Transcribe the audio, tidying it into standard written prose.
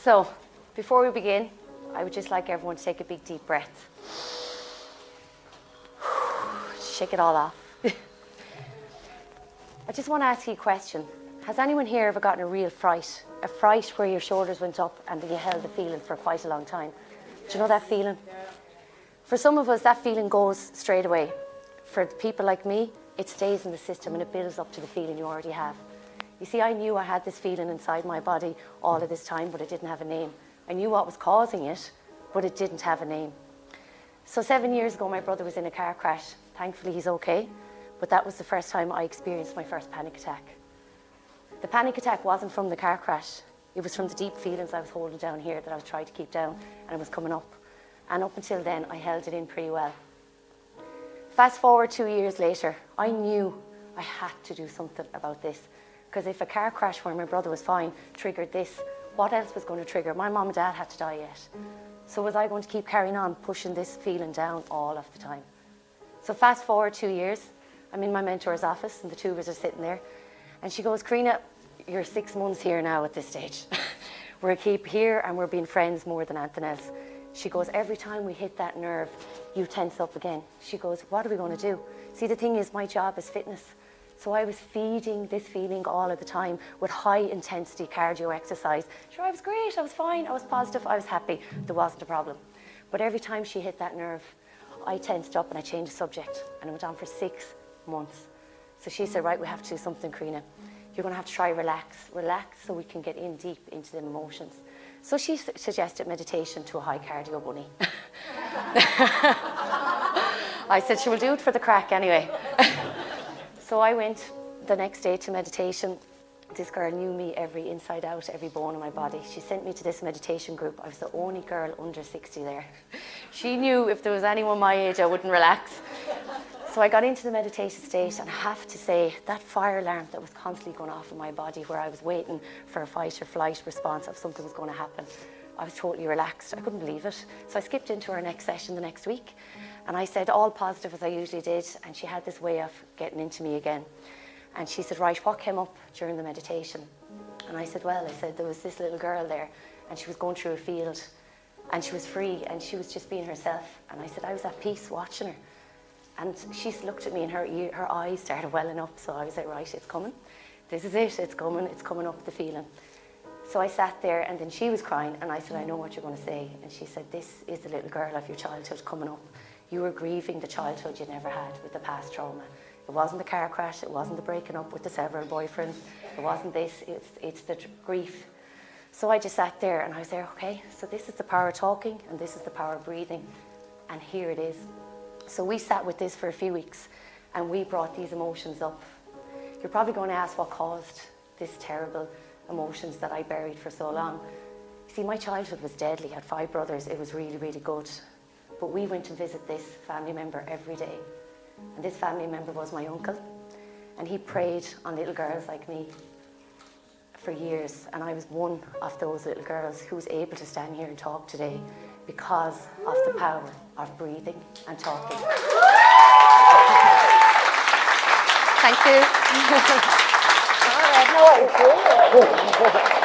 So, before we begin, I would just like everyone to take a big deep breath. Shake it all off. I just want to ask you a question. Has anyone here ever gotten a real fright? A fright where your shoulders went up and you held the feeling for quite a long time? Do you know that feeling? For some of us, that feeling goes straight away. For people like me, it stays in the system and it builds up to the feeling you already have. You see, I knew I had this feeling inside my body all of this time, but it didn't have a name. I knew what was causing it, but it didn't have a name. So 7 years ago, my brother was in a car crash. Thankfully, he's okay. But that was the first time I experienced my first panic attack. The panic attack wasn't from the car crash. It was from the deep feelings I was holding down here that I was trying to keep down, and it was coming up. And up until then, I held it in pretty well. Fast forward 2 years later, I knew I had to do something about this. Because if a car crash where my brother was fine triggered this, what else was going to trigger? My mum and dad had to die yet. So was I going to keep carrying on, pushing this feeling down all of the time? So fast forward 2 years, I'm in my mentor's office and the two of us are sitting there. And she goes, Korina, you're 6 months here now at this stage. We're keep here and we're being friends more than anything else. She goes, every time we hit that nerve, you tense up again. She goes, what are we going to do? See, the thing is, my job is fitness. So I was feeding this feeling all of the time with high intensity cardio exercise. Sure, I was great, I was fine, I was positive, I was happy. There wasn't a problem. But every time she hit that nerve, I tensed up and I changed the subject. And it went on for 6 months. So she said, right, we have to do something, Korina. You're going to have to try relax so we can get in deep into the emotions. So she suggested meditation to a high cardio bunny. I said, she will do it for the crack anyway. So I went the next day to meditation. This girl knew me every inside out, every bone in my body. She sent me to this meditation group. I was the only girl under 60 there. She knew if there was anyone my age, I wouldn't relax. So I got into the meditation state, and I have to say, that fire alarm that was constantly going off in my body where I was waiting for a fight or flight response if something was going to happen, I was totally relaxed. I couldn't believe it. So I skipped into our next session the next week, and I said all positive as I usually did, and she had this way of getting into me again. And she said, right, what came up during the meditation? And I said, well, there was this little girl there, and she was going through a field, and she was free, and she was just being herself. And I said, I was at peace watching her. And she looked at me and her eyes started welling up. So I was like, right, it's coming. This is it, it's coming up, the feeling. So I sat there and then she was crying and I said, I know what you're going to say. And she said, this is the little girl of your childhood coming up. You were grieving the childhood you never had with the past trauma. It wasn't the car crash, it wasn't the breaking up with the several boyfriends. It wasn't this, it's the grief. So I just sat there and I was there, okay, so this is the power of talking and this is the power of breathing. And here it is. So we sat with this for a few weeks and we brought these emotions up. You're probably going to ask what caused this terrible emotions that I buried for so long. You see, my childhood was deadly. I had 5 brothers. It was really, really good. But we went to visit this family member every day. And this family member was my uncle. And he preyed on little girls like me for years. And I was one of those little girls who was able to stand here and talk today because of the power of breathing and talking. Thank you. All right, no,